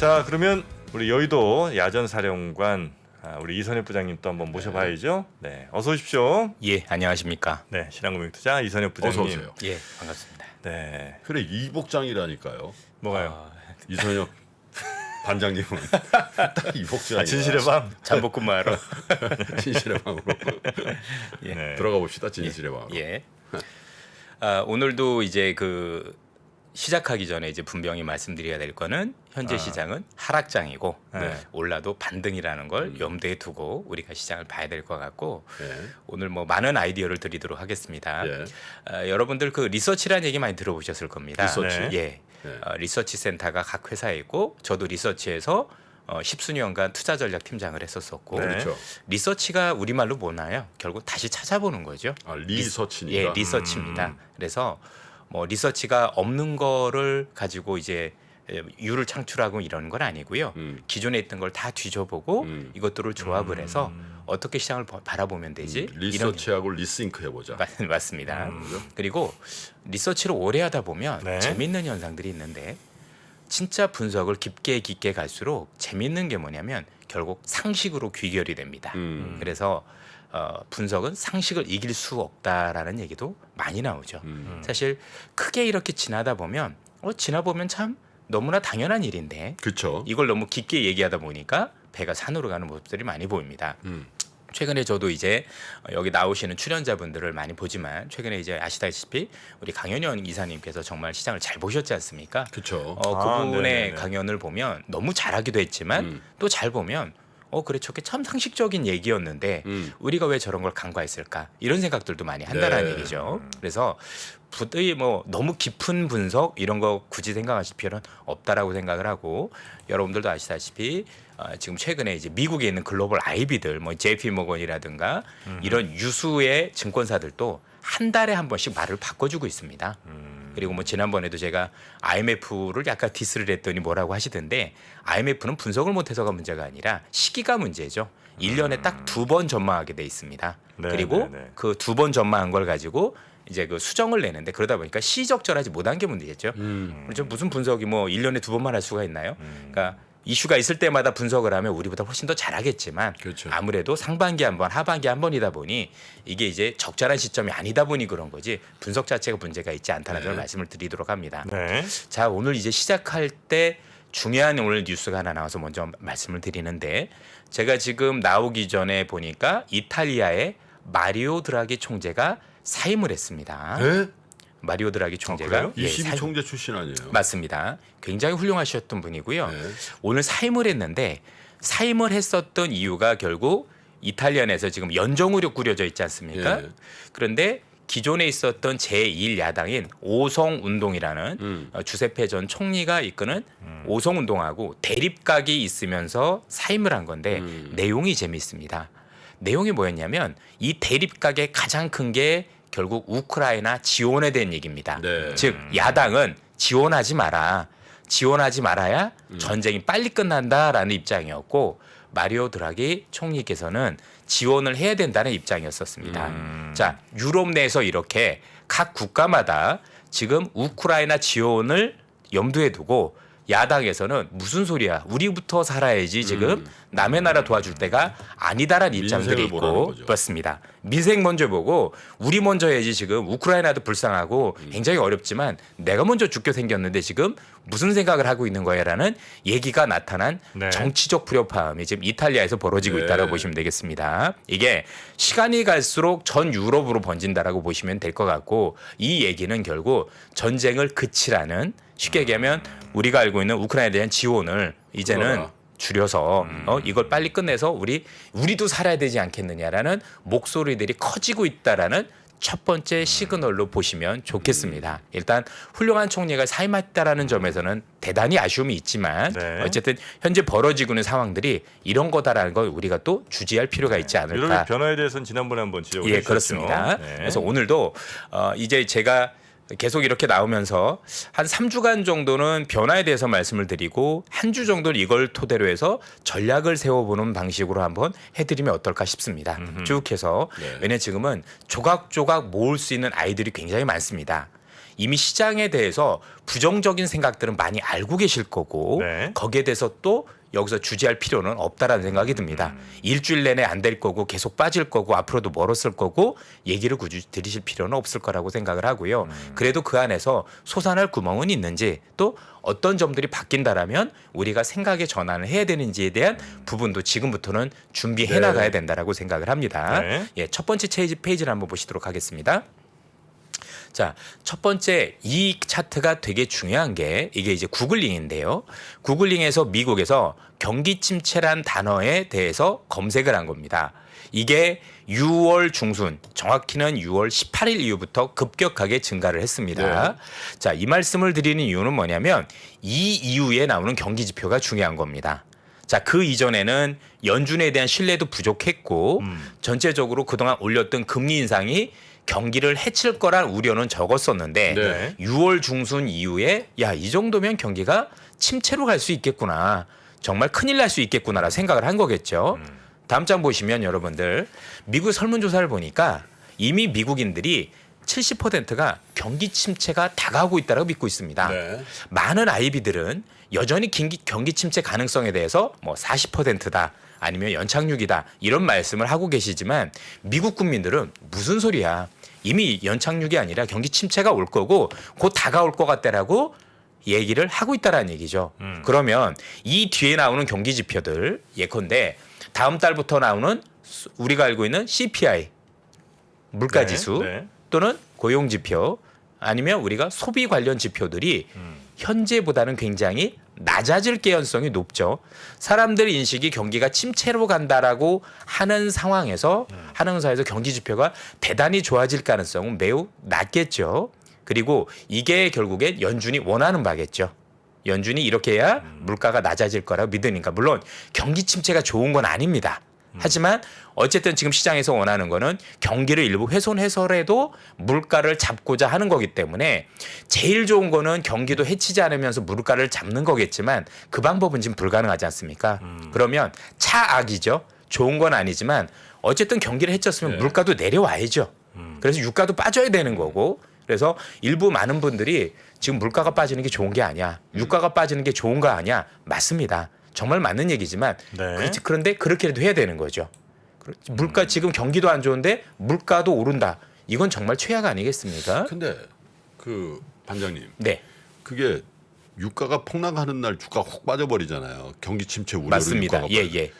자, 그러면 우리 여의도 야전사령관 우리 이선엽 부장님 또 한번 모셔봐야죠. 네, 어서 오십시오. 예, 안녕하십니까. 네, 신한금융투자 이선엽 부장님. 어서 오세요. 예, 반갑습니다. 네, 그래 이복장이라니까요. 뭐가요? 이선엽 반장님은 딱 이복장. 진실의 밤. 잠복근무하러. 진실의 방으로 예. 네. 들어가 봅시다. 진실의 방으로. 예. 오늘도 이제 그 시작하기 전에 이제 분명히 말씀드려야 될 거는 현재 시장은 하락장이고 네. 올라도 반등이라는 걸 염두에 두고 우리가 시장을 봐야 될 것 같고 예. 오늘 뭐 많은 아이디어를 드리도록 하겠습니다. 예. 여러분들 그 리서치라는 얘기 많이 들어보셨을 겁니다. 리서치? 네. 예. 네. 리서치 센터가 각 회사에 있고 저도 리서치에서 십수년간 투자 전략 팀장을 했었었고 네. 그렇죠. 리서치가 우리말로 뭐나요? 결국 다시 찾아보는 거죠. 아, 리서치니까. 예, 리서치입니다. 그래서 뭐 리서치가 없는 거를 가지고 이제 유를 창출하고 이런 건 아니고요. 기존에 있던 걸 다 뒤져보고 이것들을 조합을 해서 어떻게 시장을 바라보면 되지? 리서치하고 리싱크 해보자. 맞습니다. 그리고 리서치를 오래 하다 보면 네. 재밌는 현상들이 있는데 진짜 분석을 깊게 갈수록 재밌는 게 뭐냐면 결국 상식으로 귀결이 됩니다. 그래서 분석은 상식을 이길 수 없다라는 얘기도 많이 나오죠. 사실 크게 이렇게 지나다 보면 지나보면 참 너무나 당연한 일인데 그렇죠. 이걸 너무 깊게 얘기하다 보니까 배가 산으로 가는 모습들이 많이 보입니다. 최근에 저도 이제 여기 나오시는 출연자분들을 많이 보지만 최근에 이제 아시다시피 우리 강현현 이사님께서 정말 시장을 잘 보셨지 않습니까? 그렇죠. 그분의 네네네. 강연을 보면 너무 잘하기도 했지만 또 잘 보면 그래 저게 참 상식적인 얘기였는데 우리가 왜 저런 걸 간과했을까 이런 생각들도 많이 한다라는 네. 얘기죠. 그래서 부득이 뭐 너무 깊은 분석 이런 거 굳이 생각하실 필요는 없다라고 생각을 하고 여러분들도 아시다시피 지금 최근에 이제 미국에 있는 글로벌 IB들 뭐 JP 모건이라든가 이런 유수의 증권사들도 한 달에 한 번씩 말을 바꿔주고 있습니다. 그리고 뭐 지난번에도 제가 IMF를 약간 디스를 했더니 뭐라고 하시던데 IMF는 분석을 못해서가 문제가 아니라 시기가 문제죠. 1년에 딱 2번 전망하게 돼 있습니다. 네, 그리고 네, 네. 그 2번 전망한 걸 가지고 이제 그 수정을 내는데 그러다 보니까 시적절하지 못한 게 문제겠죠. 그렇죠? 무슨 분석이 뭐 1년에 2번만 할 수가 있나요? 그러니까 이슈가 있을 때마다 분석을 하면 우리보다 훨씬 더 잘하겠지만 그렇죠. 아무래도 상반기 한 번, 하반기 한 번이다 보니 이게 이제 적절한 시점이 아니다 보니 그런 거지 분석 자체가 문제가 있지 않다는 점을 말씀을 드리도록 합니다. 네. 자, 오늘 이제 시작할 때 중요한 오늘 뉴스가 하나 나와서 먼저 말씀을 드리는데 제가 지금 나오기 전에 보니까 이탈리아의 마리오 드라기 총재가 사임을 했습니다. 네? 마리오 드라기 총재가 그래요? 예, 22 총재 출신 아니에요? 맞습니다. 굉장히 훌륭하셨던 분이고요. 네. 오늘 사임을 했는데 사임을 했었던 이유가 결국 이탈리아 내에서 지금 연정으로 꾸려져 있지 않습니까? 예. 그런데 기존에 있었던 제1야당인 오성운동이라는 주세페 전 총리가 이끄는 오성운동하고 대립각이 있으면서 사임을 한 건데 내용이 재미있습니다. 내용이 뭐였냐면 이 대립각의 가장 큰 게 결국 우크라이나 지원에 대한 얘기입니다. 네. 즉 야당은 지원하지 마라. 지원하지 말아야 전쟁이 빨리 끝난다라는 입장이었고 마리오 드라기 총리께서는 지원을 해야 된다는 입장이었었습니다. 자, 유럽 내에서 이렇게 각 국가마다 지금 우크라이나 지원을 염두에 두고 야당에서는 무슨 소리야? 우리부터 살아야지 지금 남의 나라 도와줄 때가 아니다라는 입장들이 민생을 보라는 있고 거죠. 그렇습니다. 민생 먼저 보고 우리 먼저 해야지 지금 우크라이나도 불쌍하고 굉장히 어렵지만 내가 먼저 죽게 생겼는데 지금 무슨 생각을 하고 있는 거야라는 얘기가 나타난 네. 정치적 불협화음이 지금 이탈리아에서 벌어지고 네. 있다고 보시면 되겠습니다. 이게 시간이 갈수록 전 유럽으로 번진다라고 보시면 될 것 같고 이 얘기는 결국 전쟁을 그치라는 쉽게 얘기하면 우리가 알고 있는 우크라이나에 대한 지원을 이제는 그거라. 줄여서 이걸 빨리 끝내서 우리도 살아야 되지 않겠느냐라는 목소리들이 커지고 있다라는 첫 번째 시그널로 보시면 좋겠습니다. 일단 훌륭한 총리가 사임했다라는 점에서는 대단히 아쉬움이 있지만 네. 어쨌든 현재 벌어지고 있는 상황들이 이런 거다라는 걸 우리가 또 주지할 필요가 있지 않을까. 유럽의 변화에 대해서는 지난번에 한번 지적을 예, 해주셨죠. 그렇습니다. 네. 그래서 오늘도 이제 제가 계속 이렇게 나오면서 한 3주간 정도는 변화에 대해서 말씀을 드리고 한 주 정도는 이걸 토대로 해서 전략을 세워보는 방식으로 한번 해드리면 어떨까 싶습니다. 쭉 해서 네. 왜냐하면 지금은 조각조각 모을 수 있는 아이들이 굉장히 많습니다. 이미 시장에 대해서 부정적인 생각들은 많이 알고 계실 거고 네. 거기에 대해서 또 여기서 주지할 필요는 없다라는 생각이 듭니다. 일주일 내내 안 될 거고 계속 빠질 거고 앞으로도 멀었을 거고 얘기를 굳이 들으실 필요는 없을 거라고 생각을 하고요. 그래도 그 안에서 솟아날 구멍은 있는지 또 어떤 점들이 바뀐다라면 우리가 생각의 전환을 해야 되는지에 대한 부분도 지금부터는 준비해 네. 나가야 된다라고 생각을 합니다. 네. 예, 첫 번째 페이지를 한번 보시도록 하겠습니다. 자, 첫 번째 이 차트가 되게 중요한 게 이게 이제 구글링인데요. 구글링에서 미국에서 경기 침체란 단어에 대해서 검색을 한 겁니다. 이게 6월 중순, 정확히는 6월 18일 이후부터 급격하게 증가를 했습니다. 자, 이 말씀을 드리는 이유는 뭐냐면 이 이후에 나오는 경기 지표가 중요한 겁니다. 자, 그 이전에는 연준에 대한 신뢰도 부족했고 전체적으로 그동안 올렸던 금리 인상이 경기를 해칠 거란 우려는 적었었는데 네. 6월 중순 이후에 야, 이 정도면 경기가 침체로 갈 수 있겠구나. 정말 큰일 날 수 있겠구나라 생각을 한 거겠죠. 다음 장 보시면 여러분들 미국 설문조사를 보니까 이미 미국인들이 70%가 경기 침체가 다가오고 있다고 믿고 있습니다. 네. 많은 IB들은 여전히 경기 침체 가능성에 대해서 뭐 40%다. 아니면 연착륙이다 이런 말씀을 하고 계시지만 미국 국민들은 무슨 소리야 이미 연착륙이 아니라 경기 침체가 올 거고 곧 다가올 것 같다라고 얘기를 하고 있다라는 얘기죠. 그러면 이 뒤에 나오는 경기 지표들 예컨대 다음 달부터 나오는 우리가 알고 있는 CPI 물가지수 네, 네. 또는 고용 지표 아니면 우리가 소비 관련 지표들이 현재보다는 굉장히 낮아질 개연성이 높죠. 사람들 인식이 경기가 침체로 간다라고 하는 상황에서 하는 사에서 경기 지표가 대단히 좋아질 가능성은 매우 낮겠죠. 그리고 이게 결국엔 연준이 원하는 바겠죠. 연준이 이렇게 해야 물가가 낮아질 거라고 믿으니까 물론 경기 침체가 좋은 건 아닙니다. 하지만 어쨌든 지금 시장에서 원하는 거는 경기를 일부 훼손해서라도 물가를 잡고자 하는 거기 때문에 제일 좋은 거는 경기도 해치지 않으면서 물가를 잡는 거겠지만 그 방법은 지금 불가능하지 않습니까? 그러면 차악이죠. 좋은 건 아니지만 어쨌든 경기를 해쳤으면 네. 물가도 내려와야죠. 그래서 유가도 빠져야 되는 거고 그래서 일부 많은 분들이 지금 물가가 빠지는 게 좋은 게 아니야. 유가가 빠지는 게 좋은 거 아니야. 맞습니다. 정말 맞는 얘기지만 네. 그런데 그렇게라도 해야 되는 거죠. 물가 지금 경기도 안 좋은데 물가도 오른다. 이건 정말 최악 아니겠습니까? 근데 그 반장님, 네, 그게 유가가 폭락하는 날 주가 훅 빠져버리잖아요. 경기 침체 우려로 맞습니다. 유가가 예, 빠져. 예.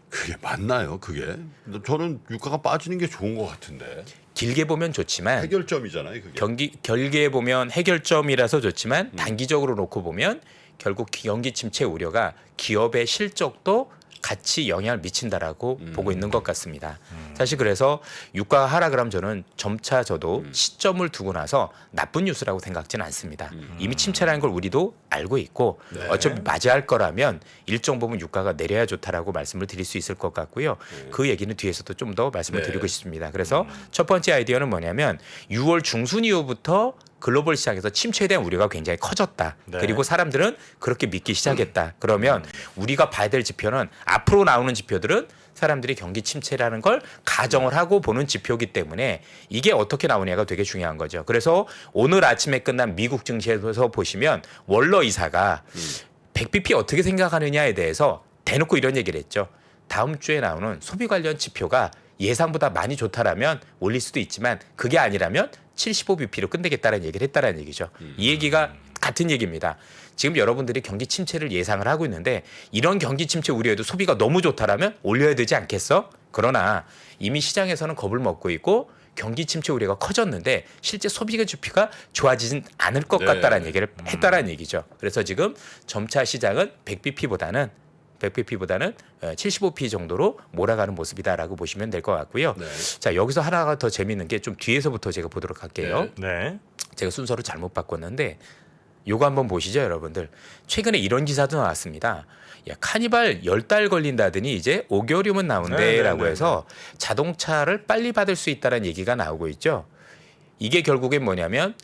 그게 맞나요? 그게? 저는 유가가 빠지는 게 좋은 것 같은데. 길게 보면 좋지만 해결점이잖아요, 그게. 결계에 보면 해결점이라서 좋지만 단기적으로 놓고 보면 결국 경기 침체 우려가 기업의 실적도 같이 영향을 미친다라고 보고 있는 것 같습니다. 사실 그래서 유가가 하락을 하면 저는 점차 저도 시점을 두고 나서 나쁜 뉴스라고 생각지는 않습니다. 이미 침체라는 걸 우리도 알고 있고 네. 어차피 맞이할 거라면 일정 부분 유가가 내려야 좋다라고 말씀을 드릴 수 있을 것 같고요. 그 얘기는 뒤에서도 좀 더 말씀을 네. 드리고 싶습니다. 그래서 첫 번째 아이디어는 뭐냐면 6월 중순 이후부터 글로벌 시장에서 침체에 대한 우려가 굉장히 커졌다. 네. 그리고 사람들은 그렇게 믿기 시작했다. 그러면 우리가 봐야 될 지표는 앞으로 나오는 지표들은 사람들이 경기 침체라는 걸 가정을 하고 보는 지표이기 때문에 이게 어떻게 나오냐가 되게 중요한 거죠. 그래서 오늘 아침에 끝난 미국 증시에서 보시면 월러 이사가 100bp 어떻게 생각하느냐에 대해서 대놓고 이런 얘기를 했죠. 다음 주에 나오는 소비 관련 지표가 예상보다 많이 좋다라면 올릴 수도 있지만 그게 아니라면 75bp로 끝내겠다는 얘기를 했다는 얘기죠. 이 얘기가 같은 얘기입니다. 지금 여러분들이 경기 침체를 예상을 하고 있는데 이런 경기 침체 우려에도 소비가 너무 좋다라면 올려야 되지 않겠어? 그러나 이미 시장에서는 겁을 먹고 있고 경기 침체 우려가 커졌는데 실제 소비가 지표가 좋아지진 않을 것 네. 같다라는 얘기를 했다라는 얘기죠. 그래서 지금 점차 시장은 100bp보다는 75p 정도로 몰아가는 모습이다라고 보시면 될 것 같고요. 네. 자, 여기서 하나가 더 재밌는 게 좀 뒤에서부터 제가 보도록 할게요. 네. 제가 순서를 잘못 바꿨는데 요거 한번 보시죠, 여러분들. 최근에 이런 기사도 나왔습니다. 야, 카니발 10달 걸린다더니 이제 5개월이면 나온대라고 네, 네, 해서 자동차를 빨리 받을 수 있다는 얘기가 나오고 있죠. 이게 결국엔 뭐냐면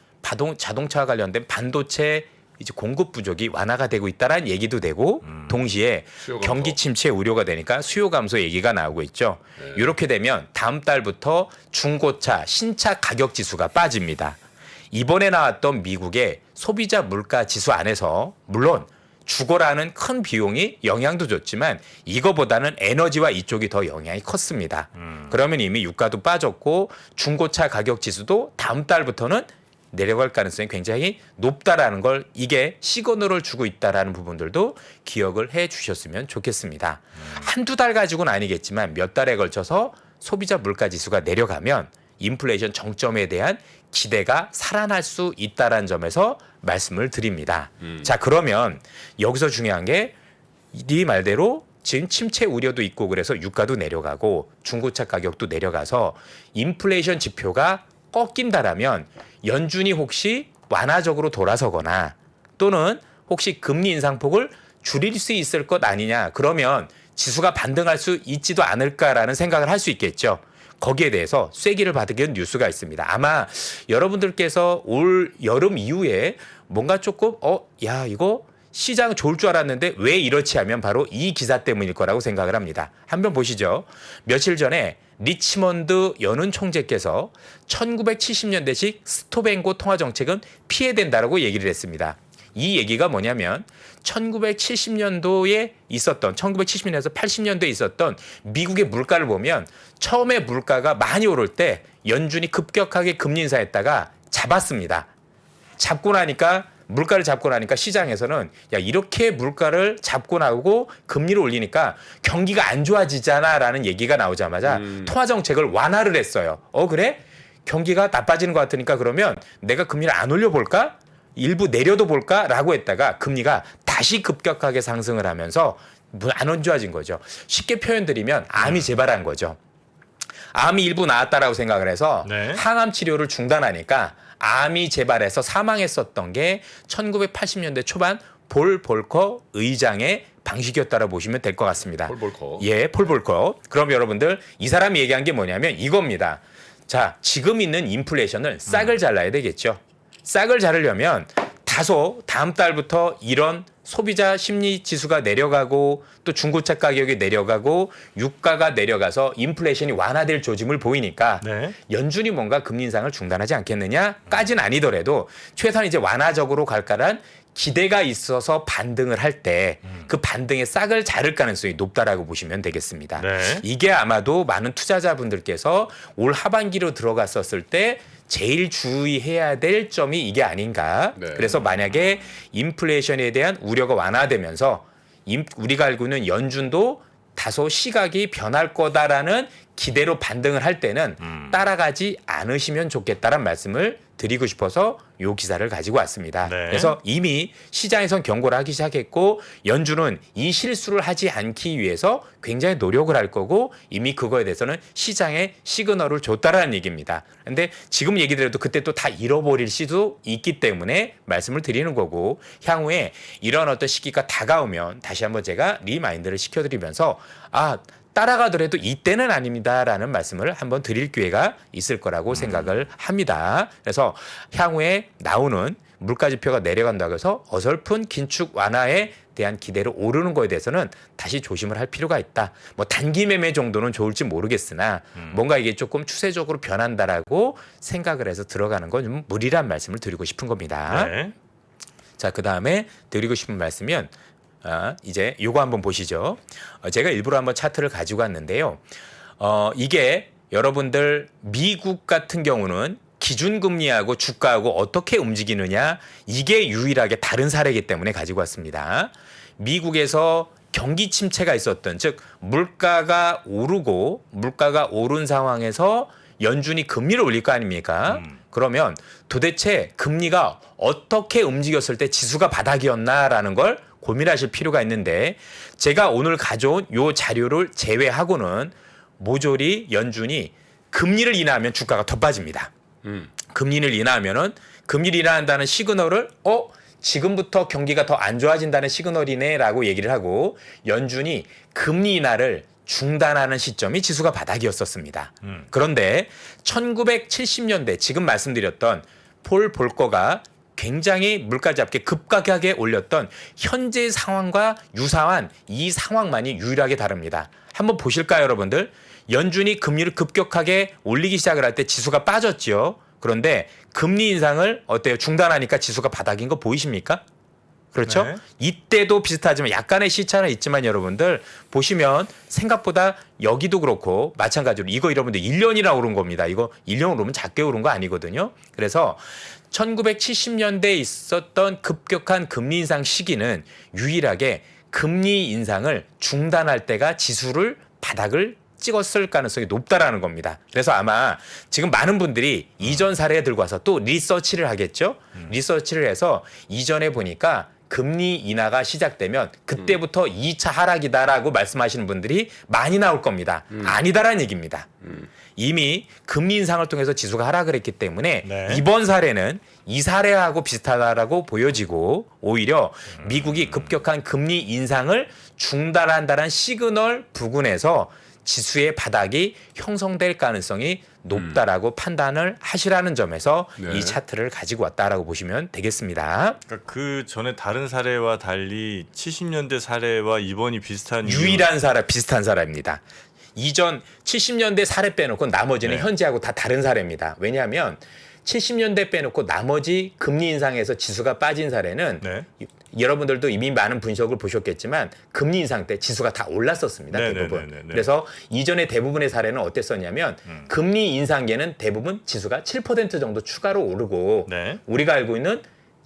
자동차와 관련된 반도체 이제 공급 부족이 완화가 되고 있다라는 얘기도 되고 동시에 수요 감소. 경기 침체 우려가 되니까 수요 감소 얘기가 나오고 있죠. 이렇게 되면 다음 달부터 중고차, 신차 가격 지수가 빠집니다. 이번에 나왔던 미국의 소비자 물가 지수 안에서 물론 주거라는 큰 비용이 영향도 줬지만 이거보다는 에너지와 이쪽이 더 영향이 컸습니다. 그러면 이미 유가도 빠졌고 중고차 가격 지수도 다음 달부터는 내려갈 가능성이 굉장히 높다라는 걸 이게 시그널을 주고 있다라는 부분들도 기억을 해 주셨으면 좋겠습니다. 한두 달 가지고는 아니겠지만 몇 달에 걸쳐서 소비자 물가 지수가 내려가면 인플레이션 정점에 대한 기대가 살아날 수 있다라는 점에서 말씀을 드립니다. 자, 그러면 여기서 중요한 게 네 말대로 지금 침체 우려도 있고 그래서 유가도 내려가고 중고차 가격도 내려가서 인플레이션 지표가 꺾인다라면 연준이 혹시 완화적으로 돌아서거나 또는 혹시 금리 인상폭을 줄일 수 있을 것 아니냐, 그러면 지수가 반등할 수 있지도 않을까라는 생각을 할 수 있겠죠. 거기에 대해서 쐐기를 받은 뉴스가 있습니다. 아마 여러분들께서 올 여름 이후에 뭔가 조금 야 이거 시장 좋을 줄 알았는데 왜 이렇지 하면 바로 이 기사 때문일 거라고 생각을 합니다. 한번 보시죠. 며칠 전에 리치먼드 연은 총재께서 1970년대식 스톱앤고 통화 정책은 피해된다라고 얘기를 했습니다. 이 얘기가 뭐냐면 1970년도에 있었던 1970년에서 80년도에 있었던 미국의 물가를 보면 처음에 물가가 많이 오를 때 연준이 급격하게 금리 인사했다가 잡았습니다. 물가를 잡고 나니까 시장에서는 야 이렇게 물가를 잡고 나오고 금리를 올리니까 경기가 안 좋아지잖아라는 얘기가 나오자마자 통화 정책을 완화를 했어요. 그래? 경기가 나빠지는 것 같으니까 그러면 내가 금리를 안 올려볼까? 일부 내려도 볼까라고 했다가 금리가 다시 급격하게 상승을 하면서 안 좋아진 거죠. 쉽게 표현드리면 암이 재발한 거죠. 암이 일부 나았다라고 생각을 해서 네. 항암 치료를 중단하니까 암이 재발해서 사망했었던 게 1980년대 초반 폴 볼커 의장의 방식이었다라고 보시면 될 것 같습니다. 폴 볼커. 예, 폴 볼커. 그럼 여러분들 이 사람이 얘기한 게 뭐냐면 이겁니다. 자, 지금 있는 인플레이션을 싹을 잘라야 되겠죠. 싹을 자르려면 다소 다음 달부터 이런 소비자 심리 지수가 내려가고 또 중고차 가격이 내려가고 유가가 내려가서 인플레이션이 완화될 조짐을 보이니까 네. 연준이 뭔가 금리 인상을 중단하지 않겠느냐까지는 아니더라도 최소한 이제 완화적으로 갈까란 기대가 있어서 반등을 할 때 그 반등의 싹을 자를 가능성이 높다라고 보시면 되겠습니다. 네. 이게 아마도 많은 투자자분들께서 올 하반기로 들어갔었을 때 제일 주의해야 될 점이 이게 아닌가. 네. 그래서 만약에 인플레이션에 대한 우려가 완화되면서 우리가 알고 있는 연준도 다소 시각이 변할 거다라는 기대로 반등을 할 때는 따라가지 않으시면 좋겠다는 말씀을 드리고 싶어서 이 기사를 가지고 왔습니다. 네. 그래서 이미 시장에선 경고를 하기 시작했고 연준은 이 실수를 하지 않기 위해서 굉장히 노력을 할 거고 이미 그거에 대해서는 시장에 시그널을 줬다라는 얘기입니다. 근데 지금 얘기 드려도 그때 또 다 잃어버릴 수도 있기 때문에 말씀을 드리는 거고 향후에 이런 어떤 시기가 다가오면 다시 한번 제가 리마인드를 시켜드리면서 따라가더라도 이때는 아닙니다라는 말씀을 한번 드릴 기회가 있을 거라고 생각을 합니다. 그래서 향후에 나오는 물가 지표가 내려간다고 해서 어설픈 긴축 완화에 대한 기대로 오르는 거에 대해서는 다시 조심을 할 필요가 있다. 뭐 단기 매매 정도는 좋을지 모르겠으나 뭔가 이게 조금 추세적으로 변한다라고 생각을 해서 들어가는 건 좀 무리란 말씀을 드리고 싶은 겁니다. 네. 자, 그 다음에 드리고 싶은 말씀은 이제 요거 한번 보시죠. 제가 일부러 한번 차트를 가지고 왔는데요. 이게 여러분들 미국 같은 경우는 기준금리하고 주가하고 어떻게 움직이느냐 이게 유일하게 다른 사례이기 때문에 가지고 왔습니다. 미국에서 경기 침체가 있었던 즉 물가가 오른 상황에서 연준이 금리를 올릴 거 아닙니까? 그러면 도대체 금리가 어떻게 움직였을 때 지수가 바닥이었나라는 걸 고민하실 필요가 있는데 제가 오늘 가져온 요 자료를 제외하고는 모조리 연준이 금리를 인하하면 주가가 더 빠집니다. 금리를 인하한다는 시그널을 지금부터 경기가 더 안 좋아진다는 시그널이네라고 얘기를 하고 연준이 금리 인하를 중단하는 시점이 지수가 바닥이었었습니다. 그런데 1970년대 지금 말씀드렸던 폴 볼커가 굉장히 물가 잡게 급격하게 올렸던 현재 상황과 유사한 이 상황만이 유일하게 다릅니다. 한번 보실까요, 여러분들? 연준이 금리를 급격하게 올리기 시작을 할 때 지수가 빠졌죠. 그런데 금리 인상을 어때요? 중단하니까 지수가 바닥인 거 보이십니까? 그렇죠? 네. 이때도 비슷하지만 약간의 시차는 있지만 여러분들 보시면 생각보다 여기도 그렇고 마찬가지로 이거 여러분들 1년이나 오른 겁니다. 이거 1년 오르면 작게 오른 거 아니거든요. 그래서 1970년대에 있었던 급격한 금리 인상 시기는 유일하게 금리 인상을 중단할 때가 지수를 바닥을 찍었을 가능성이 높다라는 겁니다. 그래서 아마 지금 많은 분들이 이전 사례 들고 와서 또 리서치를 하겠죠. 리서치를 해서 이전에 보니까 금리 인하가 시작되면 그때부터 2차 하락이다라고 말씀하시는 분들이 많이 나올 겁니다. 아니다라는 얘기입니다. 이미 금리 인상을 통해서 지수가 하락을 했기 때문에 네. 이번 사례는 이 사례하고 비슷하다라고 보여지고 오히려 미국이 급격한 금리 인상을 중단한다는 시그널 부근에서 지수의 바닥이 형성될 가능성이 높다라고 판단을 하시라는 점에서 네. 이 차트를 가지고 왔다라고 보시면 되겠습니다. 그러니까 그 전에 다른 사례와 달리 70년대 사례와 이번이 비슷한 유일한 사례, 비슷한 사례입니다. 이전 70년대 사례 빼놓고 나머지는 네. 현재하고 다 다른 사례입니다. 왜냐하면 70년대 빼놓고 나머지 금리 인상에서 지수가 빠진 사례는 네. 여러분들도 이미 많은 분석을 보셨겠지만 금리 인상 때 지수가 다 올랐었습니다. 네, 대부분. 네, 네, 네, 네. 그래서 이전의 대부분의 사례는 어땠었냐면 금리 인상계는 대부분 지수가 7% 정도 추가로 오르고 네. 우리가 알고 있는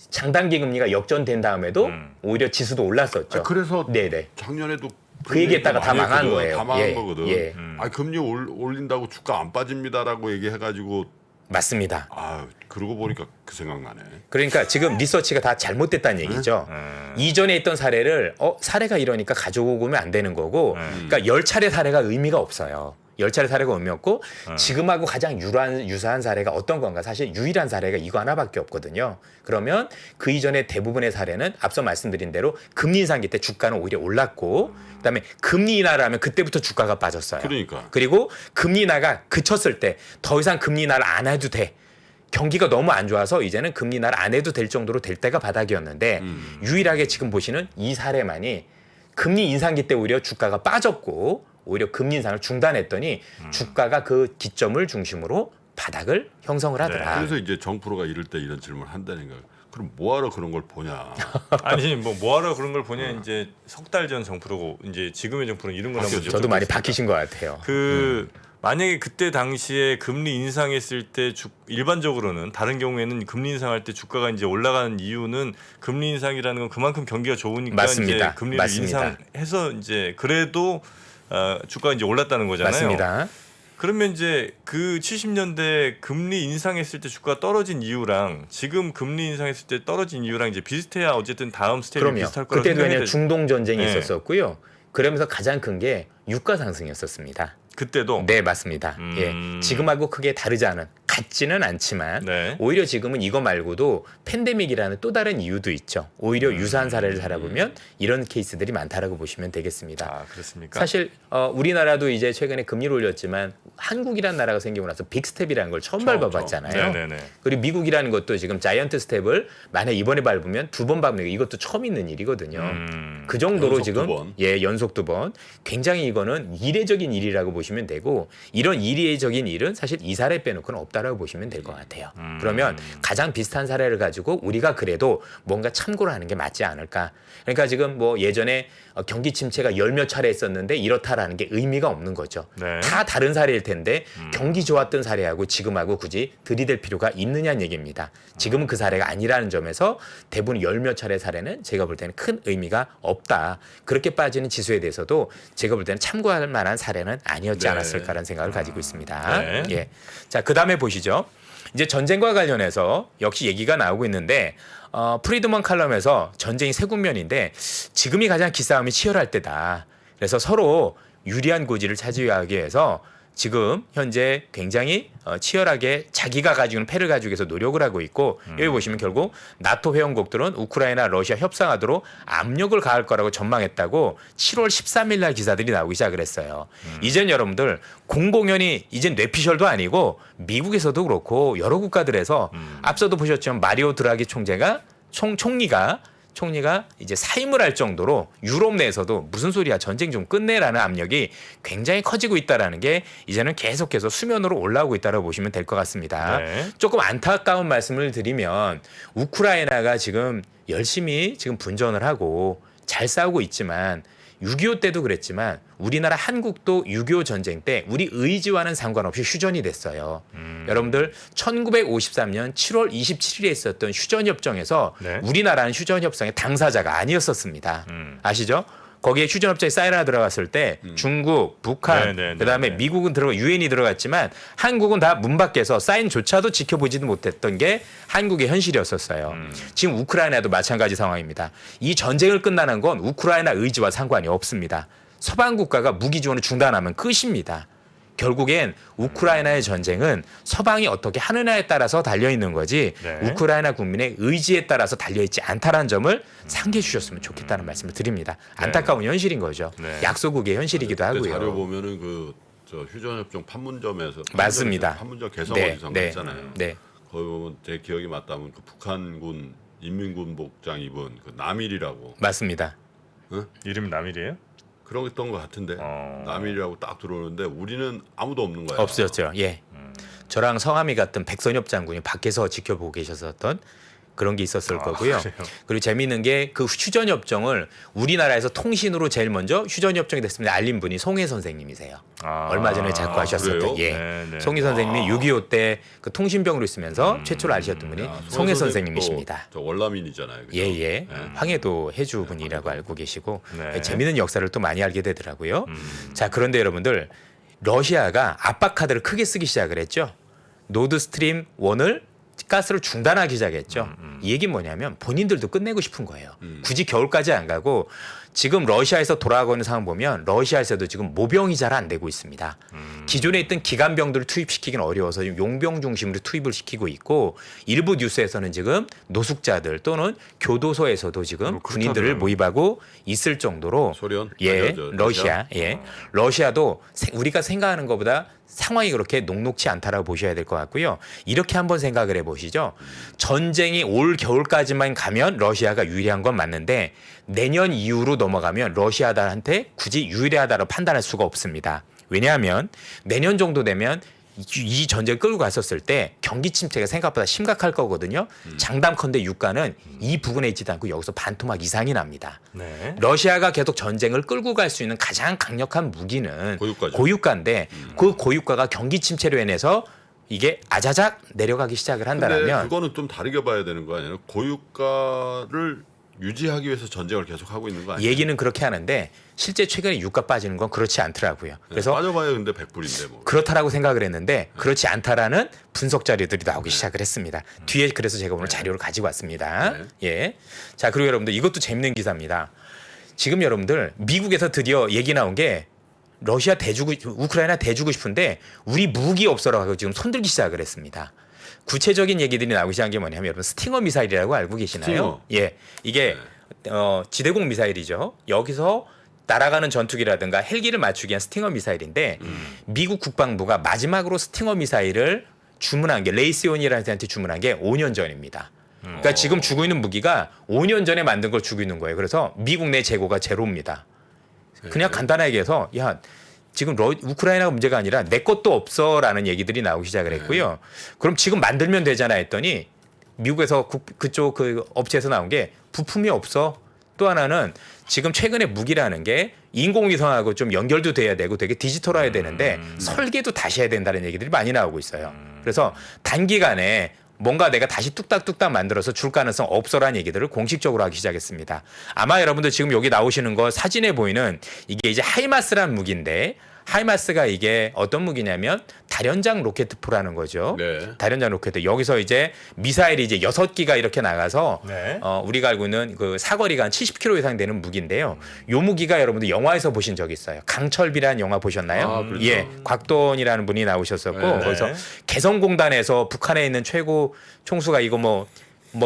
장단기 금리가 역전된 다음에도 오히려 지수도 올랐었죠. 아, 그래서 네네. 작년에도 그 얘기했다가 다 많이 망한 했거든. 거예요. 다 망한 예, 거거든. 예. 아 금리 올린다고 주가 안 빠집니다라고 얘기해가지고 맞습니다. 아 그러고 보니까 그 생각나네. 그러니까 지금 리서치가 다 잘못됐다는 얘기죠. 이전에 있던 사례를 사례가 이러니까 가져오면 안 되는 거고 그러니까 10차례 사례가 의미가 없어요. 10차례 사례가 의미 없고 지금하고 가장 유사한 사례가 어떤 건가 사실 유일한 사례가 이거 하나밖에 없거든요. 그러면 그 이전에 대부분의 사례는 앞서 말씀드린 대로 금리 인상기 때 주가는 오히려 올랐고 그다음에 금리 인하를 하면 그때부터 주가가 빠졌어요. 그러니까. 그리고 금리 인하가 그쳤을 때 더 이상 금리 인하를 안 해도 돼. 경기가 너무 안 좋아서 이제는 금리 인하를 안 해도 될 정도로 될 때가 바닥이었는데 유일하게 지금 보시는 이 사례만이 금리 인상기 때 오히려 주가가 빠졌고 오히려 금리 인상을 중단했더니 주가가 그 기점을 중심으로 바닥을 형성을 하더라. 그래서 이제 정프로가 이럴 때 이런 질문을 한다는 거야. 그럼 뭐하러 그런 걸 보냐? 아니 뭐 뭐하러 그런 걸 보냐 이제 석 달 전 정프로고 이제 지금의 정프로는 이런 걸 한번 저도 많이 여쭤보겠습니다. 바뀌신 것 같아요. 만약에 그때 당시에 금리 인상했을 때 일반적으로는 다른 경우에는 금리 인상할 때 주가가 이제 올라가는 이유는 금리 인상이라는 건 그만큼 경기가 좋으니까 맞습니다. 이제 금리를 맞습니다. 인상해서 이제 그래도 주가가 이제 올랐다는 거잖아요. 맞습니다. 그러면 이제 그 70년대 금리 인상했을 때 주가가 떨어진 이유랑 지금 금리 인상했을 때 떨어진 이유랑 이제 비슷해야 어쨌든 다음 스텝이 그럼요. 비슷할 거라고 그때도 생각해야 그냥 되죠. 중동 전쟁이 네. 있었었고요. 그러면서 가장 큰 게 유가 상승이었었습니다. 그때도 네, 맞습니다. 예. 지금하고 크게 다르지 않은 같지는 않지만 네. 오히려 지금은 이거 말고도 팬데믹이라는 또 다른 이유도 있죠. 오히려 유사한 사례를 살아보면 이런 케이스들이 많다라고 보시면 되겠습니다. 아 그렇습니까? 사실 우리나라도 이제 최근에 금리를 올렸지만 한국이라는 나라가 생기고 나서 빅스텝이라는 걸 처음 밟아봤잖아요. 네네네. 그리고 미국이라는 것도 지금 자이언트 스텝을 만약 이번에 밟으면 2번 밟는 거 이것도 처음 있는 일이거든요. 그 정도로 연속 지금 두 번. 연속 2번 굉장히 이거는 이례적인 일이라고 보시면 되고 이런 이례적인 일은 사실 이 사례 빼놓고는 없다라고 보시면 될 것 같아요. 그러면 가장 비슷한 사례를 가지고 우리가 그래도 뭔가 참고를 하는 게 맞지 않을까. 그러니까 지금 뭐 예전에 경기 침체가 열 몇 차례 있었는데 이렇다라는 게 의미가 없는 거죠. 네. 다 다른 사례일 텐데 경기 좋았던 사례하고 지금하고 굳이 들이댈 필요가 있느냐는 얘기입니다. 지금은 그 사례가 아니라는 점에서 대부분 열 몇 차례 사례는 제가 볼 때는 큰 의미가 없다. 그렇게 빠지는 지수에 대해서도 제가 볼 때는 참고할 만한 사례는 아니었지 네. 않았을까라는 생각을 가지고 있습니다. 네. 예. 자, 그다음에 보시죠. 이제 전쟁과 관련해서 역시 얘기가 나오고 있는데 프리드먼 칼럼에서 전쟁이 세 국면인데 지금이 가장 기싸움이 치열할 때다. 그래서 서로 유리한 고지를 차지하기 위해서 지금 현재 굉장히 치열하게 자기가 가지고 있는 패를 가지고 위해서 노력을 하고 있고 여기 보시면 결국 나토 회원국들은 우크라이나, 러시아 협상하도록 압력을 가할 거라고 전망했다고 7월 13일 날 기사들이 나오기 시작을 했어요. 이젠 여러분들 공공연히 이젠 뇌피셜도 아니고 미국에서도 그렇고 여러 국가들에서 앞서도 보셨지만 마리오 드라기 총리가 총리가 이제 사임을 할 정도로 유럽 내에서도 무슨 소리야 전쟁 좀 끝내라는 압력이 굉장히 커지고 있다라는 게 이제는 계속해서 수면으로 올라오고 있다고 보시면 될 것 같습니다. 네. 조금 안타까운 말씀을 드리면 우크라이나가 지금 열심히 지금 분전을 하고 잘 싸우고 있지만 6.25 때도 그랬지만 우리나라 한국도 6.25 전쟁 때 우리 의지와는 상관없이 휴전이 됐어요. 여러분들 1953년 7월 27일에 있었던 휴전협정에서 네. 우리나라는 휴전협정의 당사자가 아니었었습니다. 아시죠? 거기에 휴전협정에 사인 하나 들어갔을 때 중국, 북한, 네, 네, 그다음에 네. 미국은 유엔이 들어갔지만 한국은 다 문 밖에서 사인조차도 지켜보지도 못했던 게 한국의 현실이었었어요. 지금 우크라이나도 마찬가지 상황입니다. 이 전쟁을 끝나는 건 우크라이나 의지와 상관이 없습니다. 서방 국가가 무기 지원을 중단하면 끝입니다. 결국엔 우크라이나의 전쟁은 서방이 어떻게 하느냐에 따라서 달려있는 거지 네. 우크라이나 국민의 의지에 따라서 달려있지 않다는 점을 상기해 주셨으면 좋겠다는 말씀을 드립니다. 안타까운 현실인 거죠. 네. 약소국의 현실이기도 그때 하고요. 자료 보면은 저 휴전협정 판문점에서 맞습니다. 판문점 개성 네, 어디서 네, 했잖아요. 네. 거기 보면 제 기억이 맞다면 그 북한군 인민군 복장 입은 그 남일이라고 맞습니다. 이름이 남일이에요? 그랬던 것 같은데 어. 남일이라고 딱 들어오는데 우리는 아무도 없는 거야. 없었죠. 예. 저랑 성함이 같은 백선엽 장군이 밖에서 지켜보고 계셨었던 그런 게 있었을 거고요. 그래요? 그리고 재미있는 게 그 휴전협정을 우리나라에서 통신으로 제일 먼저 휴전협정이 됐습니다. 알린 분이 송해 선생님이세요. 아, 얼마 전에 작고 하셨었던 그래요? 예. 네, 네. 송해 선생님이 6.25 때 그 통신병으로 있으면서 최초로 알리셨던 분이 송해 선생님이십니다. 저 월남인이잖아요. 그죠? 예예. 황해도 해주 분이라고 알고 계시고 네. 재미있는 역사를 또 많이 알게 되더라고요. 자 그런데 여러분들 러시아가 압박 카드를 크게 쓰기 시작을 했죠. 노드스트림 1을 가스를 중단하기 시작했죠. 이 얘기는 뭐냐면 본인들도 끝내고 싶은 거예요. 굳이 겨울까지 안 가고 지금 러시아에서 돌아가고 있는 상황 보면 러시아에서도 지금 모병이 잘 안 되고 있습니다. 기존에 있던 기관병들을 투입시키기는 어려워서 지금 용병 중심으로 투입을 시키고 있고 일부 뉴스에서는 지금 노숙자들 또는 교도소에서도 지금 군인들을 그렇다더라고요. 모집하고 있을 정도로 소련? 예, 아니요, 저 러시아. 예. 러시아도 우리가 생각하는 것보다 상황이 그렇게 녹록치 않다라고 보셔야 될 것 같고요. 이렇게 한번 생각을 해보시죠. 전쟁이 올 겨울까지만 가면 러시아가 유리한 건 맞는데 내년 이후로 넘어가면 러시아한테 굳이 유리하다고 판단할 수가 없습니다. 왜냐하면 내년 정도 되면 이 전쟁을 끌고 갔었을 때 경기 침체가 생각보다 심각할 거거든요. 장담컨대 유가는 이 부근에 있지도 않고 여기서 반토막 이상이 납니다. 네. 러시아가 계속 전쟁을 끌고 갈 수 있는 가장 강력한 무기는 고유가죠. 고유가인데 그 고유가가 경기 침체로 인해서 이게 아자작 내려가기 시작을 근데 한다면 그거는 좀 다르게 봐야 되는 거 아니에요? 고유가를 유지하기 위해서 전쟁을 계속 하고 있는 거 아니에요? 얘기는 그렇게 하는데 실제 최근에 유가 빠지는 건 그렇지 않더라고요. 그래서 빠져봐야 근데 100불인데 뭐. 그렇다라고 생각을 했는데 그렇지 않다라는 분석 자료들이 나오기 시작을 했습니다. 뒤에 그래서 제가 오늘 자료를 가지고 왔습니다. 네. 예. 자, 그리고 여러분들 이것도 재밌는 기사입니다. 지금 여러분들 미국에서 드디어 얘기 나온 게 러시아 대주고 우크라이나 대주고 싶은데 우리 무기 없어라고 지금 손들기 시작을 했습니다. 구체적인 얘기들이 나오기 시작한 게 뭐냐면 여러분 스팅어 미사일이라고 알고 계시나요? 스팅어. 예. 이게 지대공 미사일이죠. 여기서 날아가는 전투기라든가 헬기를 맞추기 위한 스팅어 미사일인데 미국 국방부가 마지막으로 스팅어 미사일을 주문한 게 레이시온이라는 데한테 주문한 게 5년 전입니다. 그러니까 지금 주고 있는 무기가 5년 전에 만든 걸 주고 있는 거예요. 그래서 미국 내 재고가 제로입니다. 그냥 간단하게 얘기해서 야 지금 우크라이나가 문제가 아니라 내 것도 없어라는 얘기들이 나오기 시작을 했고요. 그럼 지금 만들면 되잖아 했더니 미국에서 그쪽 그 업체에서 나온 게 부품이 없어. 또 하나는 지금 최근에 무기라는 게 인공위성하고 좀 연결도 돼야 되고 되게 디지털화해야 되는데 설계도 다시 해야 된다는 얘기들이 많이 나오고 있어요. 그래서 단기간에 뭔가 내가 다시 뚝딱뚝딱 만들어서 줄 가능성 없어라는 얘기들을 공식적으로 하기 시작했습니다. 아마 여러분들 지금 여기 나오시는 거 사진에 보이는 이게 이제 하이마스라는 무기인데 하이마스가 이게 어떤 무기냐면 다련장 로켓포라는 거죠. 네. 다련장 로켓. 여기서 이제 미사일이 이제 6기가 이렇게 나가서 네. 우리가 알고 있는 그 사거리가 한 70km 이상 되는 무기인데요. 요 무기가 여러분들 영화에서 보신 적 있어요. 강철비라는 영화 보셨나요? 아, 그렇죠. 예. 곽돈이라는 분이 나오셨었고 네. 거기서 네. 개성공단에서 북한에 있는 최고 총수가 이거 뭐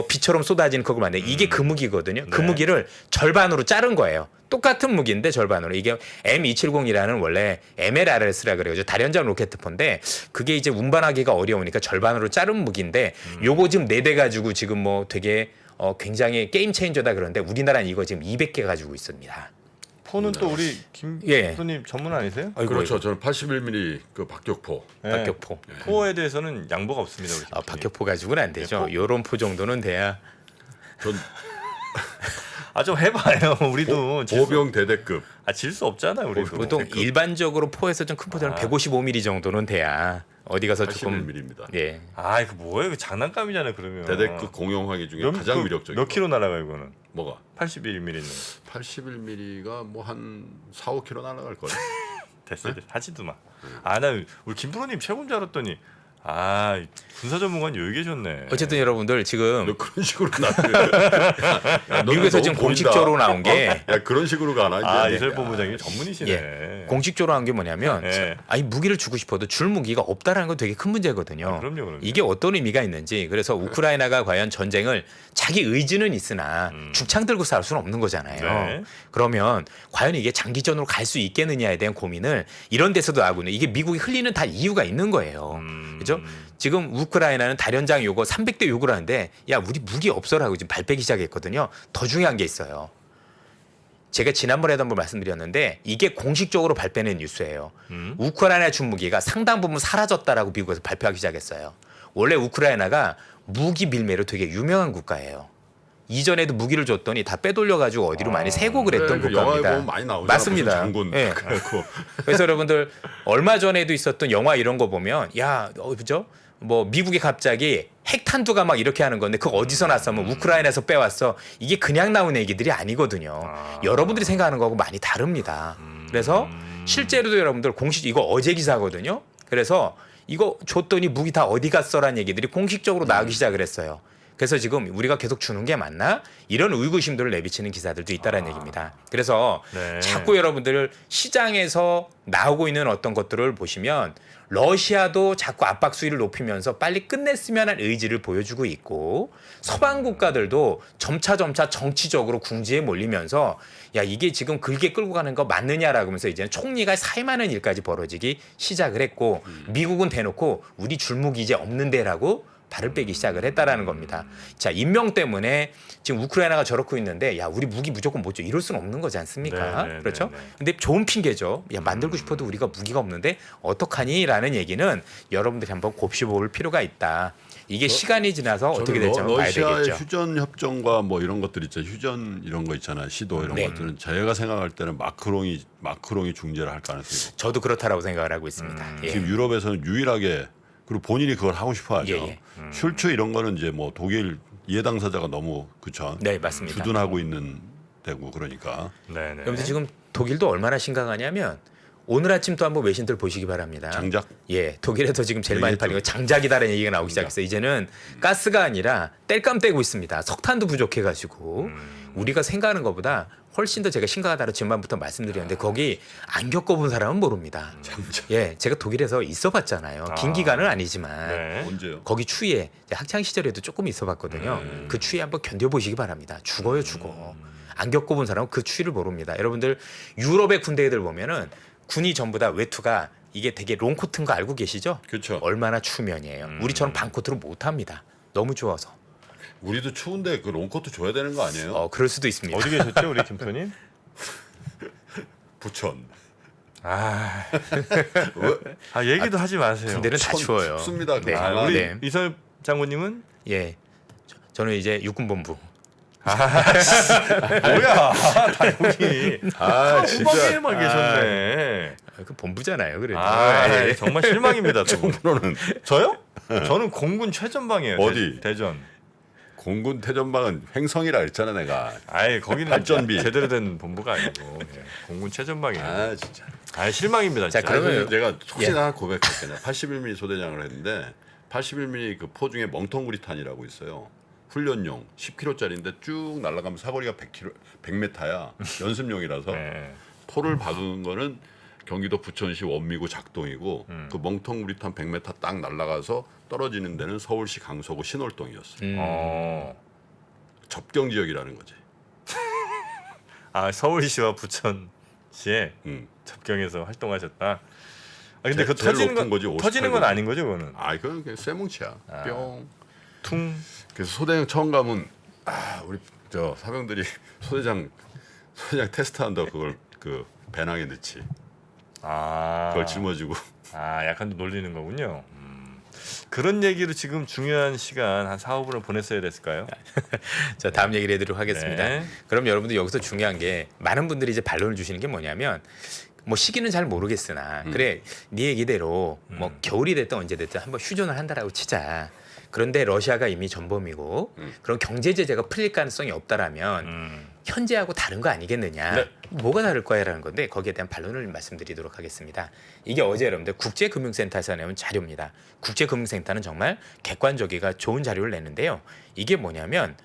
비처럼 쏟아지는 그걸 만데 이게 그 무기거든요. 그 네. 무기를 절반으로 자른 거예요. 똑같은 무기인데 절반으로. 이게 M270이라는 원래 MLRS라 그래요. 다련장 로켓포인데 그게 이제 운반하기가 어려우니까 절반으로 자른 무기인데 요거 지금 4대 가지고 지금 뭐 되게 굉장히 게임 체인저다 그러는데 우리나라는 이거 지금 200개 가지고 있습니다. 포는 또 우리 김 예. 교수님 전문 아니세요? 아이고, 그렇죠. 아이고. 저는 81mm 그 박격포. 네. 박격포. 포에 대해서는 양보가 없습니다. 우리 김 박격포 가지고는 안 되죠. 요런 포 정도는 돼야. 전 아좀 해봐요. 우리도 보병 대대급. 질 수 없잖아요. 우리도. 보통 일반적으로 포에서 좀 큰 포들은 155mm 정도는 돼야 어디 가서 조금 81mm입니다. 예. 아 이거 뭐예요? 이거 장난감이잖아요. 그러면. 대대급 공용화기 중에 가장 위력적인 몇 거. 킬로 날아가요 이거는? 뭐가? 81mm는 81mm가 뭐 한 4, 5km 날아갈 거예요. 됐어. 하지도 마. 나 우리 김프로님 최고인 줄 알았더니 군사 전문가는 여기 계셨네. 어쨌든 여러분들 지금 너 그런 식으로 나. 미국에서 지금 공식적으로 나온 게 야 그런 식으로 가나 이제. 이설 본부장님 전문이시네. 예. 공식적으로 한 게 뭐냐면 예. 아니 무기를 주고 싶어도 줄 무기가 없다라는 건 되게 큰 문제거든요. 그럼요. 이게 어떤 의미가 있는지 그래서 우크라이나가 과연 전쟁을 자기 의지는 있으나 죽창 들고 싸울 수는 없는 거잖아요. 네. 그러면 과연 이게 장기전으로 갈 수 있겠느냐에 대한 고민을 이런 데서도 하고 있는 이게 미국이 흘리는 다 이유가 있는 거예요. 그죠? 지금 우크라이나는 다련장 요구 300대 요구를 하는데 야 우리 무기 없어라고 지금 발빼기 시작했거든요. 더 중요한 게 있어요. 제가 지난번에도 한번 말씀드렸는데 이게 공식적으로 발표된 뉴스예요. 우크라이나 준 무기가 상당 부분 사라졌다라고 미국에서 발표하기 시작했어요. 원래 우크라이나가 무기 밀매로 되게 유명한 국가예요. 이전에도 무기를 줬더니 다 빼돌려가지고 어디로 많이 세고 그랬던 그래, 그 영화에 국가입니다. 보면 많이 나오잖아. 맞습니다. 무슨 장군. 예. 그래갖고 그래서 여러분들 얼마 전에도 있었던 영화 이런 거 보면 그죠? 뭐 미국이 갑자기 핵탄두가 막 이렇게 하는 건데 그거 어디서 났어? 뭐 우크라이나에서 빼왔어. 이게 그냥 나온 얘기들이 아니거든요. 여러분들이 생각하는 거하고 많이 다릅니다. 그래서 실제로도 여러분들 공식 이거 어제 기사거든요. 그래서 이거 줬더니 무기 다 어디 갔어라는 얘기들이 공식적으로 나오기 시작을 했어요. 그래서 지금 우리가 계속 주는 게 맞나? 이런 의구심들을 내비치는 기사들도 있다라는 얘기입니다. 그래서 네. 자꾸 여러분들 시장에서 나오고 있는 어떤 것들을 보시면 러시아도 자꾸 압박 수위를 높이면서 빨리 끝냈으면 한 의지를 보여주고 있고 서방 국가들도 점차 정치적으로 궁지에 몰리면서 야 이게 지금 길게 끌고 가는 거 맞느냐라고 하면서 이제는 총리가 사임하는 일까지 벌어지기 시작을 했고 미국은 대놓고 우리 줄무기 이제 없는데라고 발을 빼기 시작을 했다라는 겁니다. 자, 인명 때문에 지금 우크라이나가 저렇고 있는데 야, 우리 무기 무조건 못 줘. 이럴 수는 없는 거지 않습니까? 네, 네, 그렇죠? 네, 네. 근데 좋은 핑계죠. 야, 만들고 싶어도 우리가 무기가 없는데 어떡하니? 라는 얘기는 여러분들이 한번 곱씹어볼 필요가 있다. 이게 시간이 지나서 어떻게 될지 한번 봐야 러시아의 되겠죠. 휴전 협정과 뭐 이런 것들 있죠. 휴전 이런 거 있잖아요. 시도 이런 네. 것들은 제가 생각할 때는 마크롱이 중재를 할 가능성이 높아요. 저도 그렇다라고 생각을 하고 있습니다. 예. 지금 유럽에서는 유일하게 그리고 본인이 그걸 하고 싶어 하죠. 예, 예. 슐츠 이런 거는 이제 뭐 독일 이해당사자가 너무 그쵸. 네, 맞습니다. 주둔하고 있는 데고 그러니까. 네네. 여러분들 지금 독일도 얼마나 심각하냐면 오늘 아침 또 한번 외신들 보시기 바랍니다. 장작? 예, 독일에서 지금 제일 많이 얘기했죠. 팔리는 거 장작이다라는 얘기가 나오기 시작했어요. 이제는 가스가 아니라 땔감 떼고 있습니다. 석탄도 부족해가지고 우리가 생각하는 것보다 훨씬 더 제가 심각하다고 지난번부터 말씀드렸는데 거기 안 겪어본 사람은 모릅니다. 예, 제가 독일에서 있어봤잖아요. 긴 기간은 아니지만 네. 언제요? 거기 추위에 학창 시절에도 조금 있어봤거든요. 그 추위 한번 견뎌보시기 바랍니다. 죽어요, 죽어. 안 겪어본 사람은 그 추위를 모릅니다. 여러분들 유럽의 군대들 보면은 군이 전부 다 외투가 이게 되게 롱코트인 거 알고 계시죠? 그렇죠. 얼마나 추면이에요. 우리처럼 반코트로 못 합니다. 너무 추워서. 우리도 추운데 그 롱코트 줘야 되는 거 아니에요? 그럴 수도 있습니다. 어디 계셨죠, 우리 김표님? 부천. 얘기도 하지 마세요. 군대는 다 추워요. 춥습니다. 네. 우리 네. 이설 장군님은 예, 저는 이제 육군본부. 뭐야? 다 여기 진짜. 후방에만 계셨네. 그 본부잖아요. 그래도. 아, 예. 정말 실망입니다. 정부로는 저요? 저는 공군 최전방이에요. 어디? 대전. 공군 태전방은 횡성이라 했잖아 내가. 거기는 발전비. 제대로 된 본부가 아니고 공군 최전방이에요. 진짜. 실망입니다. 자, 진짜. 그러면 제가 혹시나 하나 고백할게요. 81mm 소대장을 했는데 81mm 그 포 중에 멍텅구리탄이라고 있어요. 훈련용 10kg짜리인데 쭉 날아가면 사거리가 100m야. 연습용이라서 네. 포를 박은 거는 경기도 부천시 원미구 작동이고 그 멍텅구리탄 100m 딱 날아가서 떨어지는 데는 서울시 강서구 신월동이었어요. 접경 지역이라는 거지. 서울시와 부천시에 음. 접경해서 활동하셨다. 근데 그 제일 터지는 높은 건 거지, 터지는 건 58 아닌 거죠, 그거는. 그건 그냥 쇠뭉치야. 뿅. 퉁. 그래서 소대장 처음 가면 우리 저 사병들이 소대장 테스트한다고 그걸 그 배낭에 넣지. 아, 그걸 짊어지고. 약간 놀리는 거군요. 그런 얘기로 지금 중요한 시간 한 4, 5분을 보냈어야 됐을까요? 자, 다음 얘기를 해드리도록 하겠습니다. 네. 그럼 여러분들 여기서 중요한 게 많은 분들이 이제 반론을 주시는 게 뭐냐면 뭐 시기는 잘 모르겠으나 그래 네 얘기대로 뭐 겨울이 됐든 언제 됐든 한번 휴전을 한다라고 치자. 그런데 러시아가 이미 전범이고 그런 경제 제재가 풀릴 가능성이 없다라면 현재하고 다른 거 아니겠느냐. 네. 뭐가 다를 거야라는 건데 거기에 대한 반론을 말씀드리도록 하겠습니다. 이게 어제 여러분들 국제금융센터에서 내온 자료입니다. 국제금융센터는 정말 객관적이가 좋은 자료를 냈는데요. 이게 뭐냐면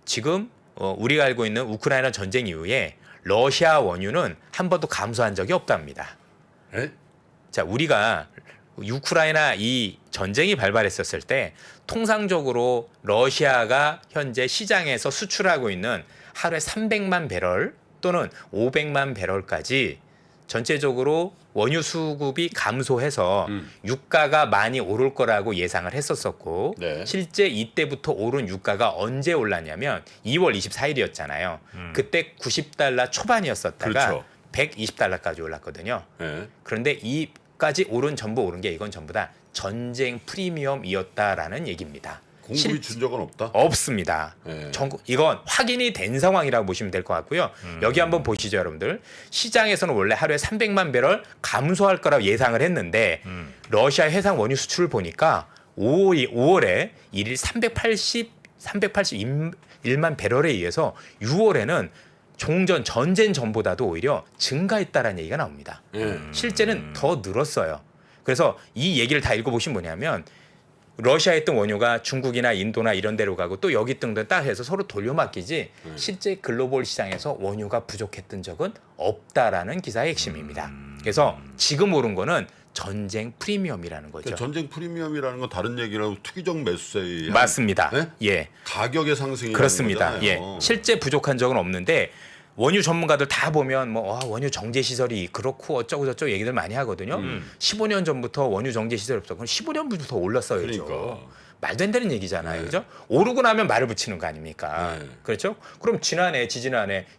지금 우리가 알고 있는 우크라이나 전쟁 이후에 러시아 원유는 한 번도 감소한 적이 없답니다. 에? 자, 우리가 우크라이나 이 전쟁이 발발했었을 때 통상적으로 러시아가 현재 시장에서 수출하고 있는 하루에 300만 배럴 또는 500만 배럴까지 전체적으로 원유 수급이 감소해서 유가가 많이 오를 거라고 예상을 했었었고 네. 실제 이때부터 오른 유가가 언제 올랐냐면 2월 24일이었잖아요. 그때 90달러 초반이었었다가 그렇죠. 120달러까지 올랐거든요. 예. 그런데 이까지 오른 전부 오른 게 이건 전부 다 전쟁 프리미엄이었다라는 얘기입니다. 공급이 준 적은 없다. 없습니다. 네. 이건 확인이 된 상황이라고 보시면 될 것 같고요. 여기 한번 보시죠, 여러분들. 시장에서는 원래 하루에 300만 배럴 감소할 거라고 예상을 했는데 러시아 해상 원유 수출을 보니까 5월에 일일 381만 배럴에 의해서 6월에는 종전 전쟁 전보다도 오히려 증가했다라는 얘기가 나옵니다. 실제는 더 늘었어요. 그래서 이 얘기를 다 읽어보시면 뭐냐면 러시아에 있던 원유가 중국이나 인도나 이런 데로 가고 또 여기 있던 데 딱 해서 서로 돌려막기지 실제 글로벌 시장에서 원유가 부족했던 적은 없다라는 기사의 핵심입니다. 그래서 지금 오른 거는 전쟁 프리미엄이라는 거죠. 그러니까 전쟁 프리미엄이라는 건 다른 얘기라고 투기적 매수세에 맞습니다. 네? 예. 가격의 상승이라는 그렇습니다. 거잖아요. 예. 실제 부족한 적은 없는데 원유 전문가들 다 보면 뭐 원유 정제 시설이 그렇고 어쩌고 저쩌고 얘기들 많이 하거든요. 15년 전부터 원유 정제 시설이 없어. 그럼 15년부터 올랐어요. 그러니까. 말도 안 되는 얘기잖아요. 그죠? 오르고 나면 말을 붙이는 거 아닙니까? 네. 그렇죠? 그럼 지지난해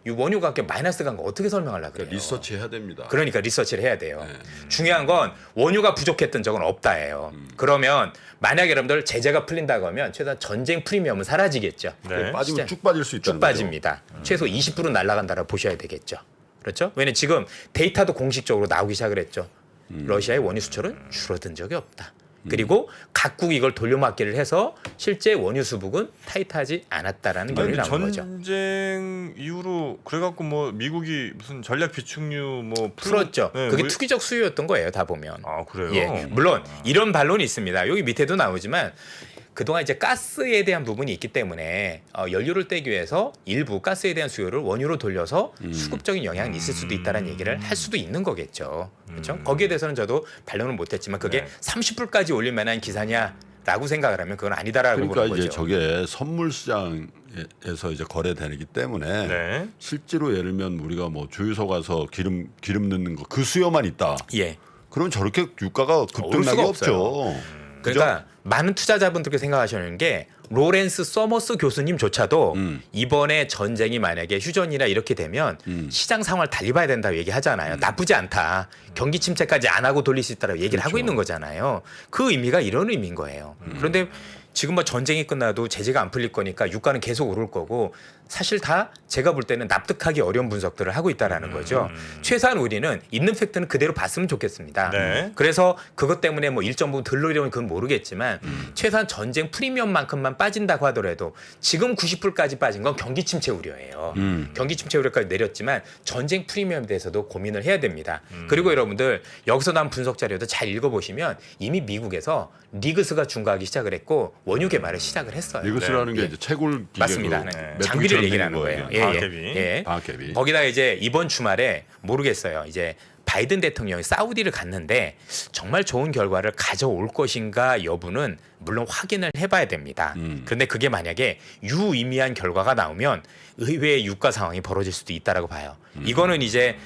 이 원유 가격 마이너스 간 거 어떻게 설명하려고 그래요? 그러니까 리서치 해야 됩니다. 그러니까 리서치를 해야 돼요. 중요한 건 원유가 부족했던 적은 없다예요. 그러면 만약 여러분들 제재가 풀린다고 하면 최소한 전쟁 프리미엄은 사라지겠죠. 네. 빠지면 쭉 빠질 수 있다는 쭉 빠집니다. 최소 20% 날아간다라고 보셔야 되겠죠. 그렇죠? 왜냐면 지금 데이터도 공식적으로 나오기 시작을 했죠. 러시아의 원유 수출은 줄어든 적이 없다. 그리고 각국이 이걸 돌려막기를 해서 실제 원유 수북은 타이트하지 않았다라는 결론이 나온 거죠. 전쟁 이후로 그래갖고 뭐 미국이 무슨 전략 비축유 뭐 풀었죠. 네, 그게 뭐- 투기적 수요였던 거예요. 다 보면. 아 그래요? 예, 물론 이런 반론이 있습니다. 여기 밑에도 나오지만 그동안 이제 가스에 대한 부분이 있기 때문에 연료를 떼기 위해서 일부 가스에 대한 수요를 원유로 돌려서 수급적인 영향이 있을 수도 있다는 얘기를 할 수도 있는 거겠죠. 그렇죠? 거기에 대해서는 저도 반론은 못했지만 그게 네. 30불까지 올릴 만한 기사냐라고 생각을 하면 그건 아니다라고 그러니까 보는 이제 거죠. 저게 선물 시장에서 이제 거래되기 때문에 네. 실제로 예를 들면 우리가 뭐 주유소 가서 기름 넣는 거 그 수요만 있다. 예. 그러면 저렇게 유가가 급등락이 수가 없죠. 그러니까 많은 투자자분들께 생각하시는 게 로렌스 서머스 교수님조차도 이번에 전쟁이 만약에 휴전이나 이렇게 되면 시장 상황을 달리 봐야 된다고 얘기하잖아요. 나쁘지 않다. 경기 침체까지 안 하고 돌릴 수 있다고 얘기를 하고 있는 거잖아요. 그 의미가 이런 의미인 거예요. 그런데 지금 뭐 전쟁이 끝나도 제재가 안 풀릴 거니까 유가는 계속 오를 거고 사실 다 제가 볼 때는 납득하기 어려운 분석들을 하고 있다라는 거죠. 최소한 우리는 있는 팩트는 그대로 봤으면 좋겠습니다. 네. 그래서 그것 때문에 뭐 일정 부분 덜 노리려면 그건 모르겠지만 최소한 전쟁 프리미엄만큼만 빠진다고 하더라도 지금 90불까지 빠진 건 경기 침체 우려예요. 경기 침체 우려까지 내렸지만 전쟁 프리미엄에 대해서도 고민을 해야 됩니다. 그리고 여러분들 여기서 나온 분석 자료도 잘 읽어보시면 이미 미국에서 리그스가 중과하기 시작을 했고 원유 개발을 시작을 했어요. 리그스라는 게 예. 이제 채굴 기계 맞습니다. 그 장비를 메뚜기처럼 얘기하는 생긴 거예요. 방학개비. 예. 방학개비. 거기다가 이제 이번 주말에 모르겠어요. 이제 바이든 대통령이 사우디를 갔는데 정말 좋은 결과를 가져올 것인가 여부는 물론 확인을 해봐야 됩니다. 그런데 그게 만약에 유의미한 결과가 나오면 의외의 유가 상황이 벌어질 수도 있다라고 봐요. 이거는 이제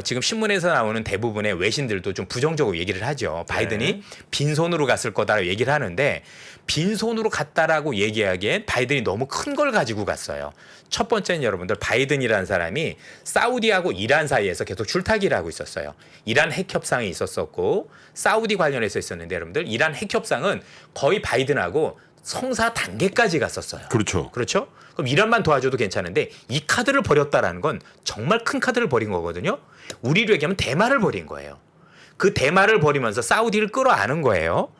지금 신문에서 나오는 대부분의 외신들도 좀 부정적으로 얘기를 하죠. 바이든이 빈손으로 갔을 거다라고 얘기를 하는데 빈손으로 갔다라고 얘기하기엔 바이든이 너무 큰 걸 가지고 갔어요. 첫 번째는 여러분들 바이든이라는 사람이 사우디하고 이란 사이에서 계속 줄타기를 하고 있었어요. 이란 핵 협상이 있었었고 사우디 관련해서 있었는데 여러분들 이란 핵 협상은 거의 바이든하고 성사 단계까지 갔었어요. 그렇죠. 그렇죠? 그럼 이란만 도와줘도 괜찮은데 이 카드를 버렸다라는 건 정말 큰 카드를 버린 거거든요. 우리로 얘기하면 대마를 버린 거예요. 그 대마를 버리면서 사우디를 끌어안은 거예요.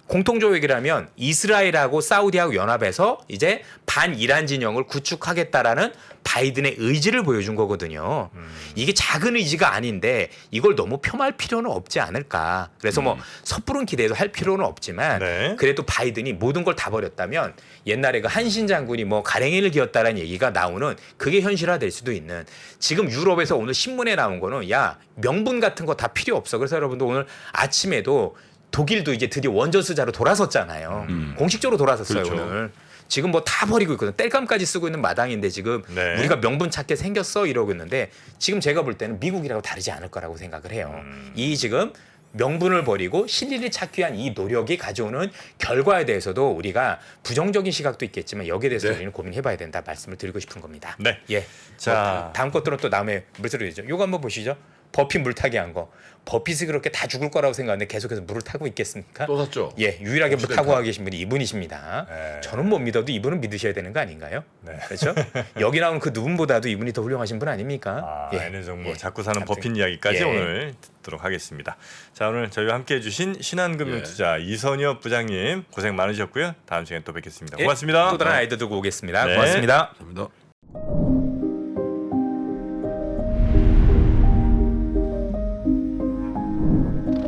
공통조약이라면 이스라엘하고 사우디하고 연합해서 이제 반이란 진영을 구축하겠다라는 바이든의 의지를 보여준 거거든요. 이게 작은 의지가 아닌데 이걸 너무 폄하할 필요는 없지 않을까. 그래서 뭐 섣부른 기대도 할 필요는 없지만 네. 그래도 바이든이 모든 걸 다 버렸다면 옛날에 그 한신 장군이 뭐 가랭이를 기었다라는 얘기가 나오는 그게 현실화될 수도 있는 지금 유럽에서 오늘 신문에 나온 거는 야 명분 같은 거 다 필요 없어. 그래서 여러분들 오늘 아침에도 독일도 이제 드디어 원전수자로 돌아섰잖아요. 공식적으로 돌아섰어요. 그렇죠. 오늘. 지금 뭐 다 버리고 있거든. 땔감까지 쓰고 있는 마당인데 지금 네. 우리가 명분 찾게 생겼어 이러고 있는데 지금 제가 볼 때는 미국이라고 다르지 않을 거라고 생각을 해요. 이 지금 명분을 버리고 실리를 찾기 위한 이 노력이 가져오는 결과에 대해서도 우리가 부정적인 시각도 있겠지만 여기에 대해서 네. 우리는 고민해봐야 된다 말씀을 드리고 싶은 겁니다. 네. 예. 자. 다음 것들은 또 다음에 물들어야죠. 요거 한번 보시죠. 버핏 물타기 한 거. 버핏이 그렇게 다 죽을 거라고 생각하는데 계속해서 물을 타고 있겠습니까? 또 샀죠. 예, 유일하게 물 타고 옵시den탈. 가 계신 분이 이분이십니다. 네. 저는 못 믿어도 이분은 믿으셔야 되는 거 아닌가요? 네. 그렇죠? 여기 나온 그 누군보다도 이분이 더 훌륭하신 분 아닙니까? 에는 정보 예. 자꾸 사는 아무튼, 버핏 이야기까지 예. 오늘 듣도록 하겠습니다. 자 오늘 저희와 함께해 주신 신한금융투자 이선엽 부장님 고생 많으셨고요. 다음 시간에 또 뵙겠습니다. 예, 고맙습니다. 또 다른 아이디어 들고 오겠습니다. 네. 고맙습니다. 감사합니다.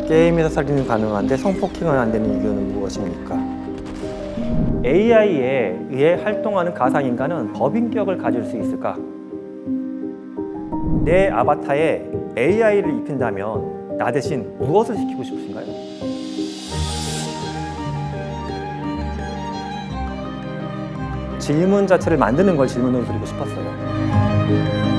게임에서 살인은 가능한데 성폭행은 안 되는 이유는 무엇입니까? AI에 의해 활동하는 가상인간은 법인격을 가질 수 있을까? 내 아바타에 AI를 입힌다면 나 대신 무엇을 시키고 싶으신가요? 질문 자체를 만드는 걸 질문으로 드리고 싶었어요.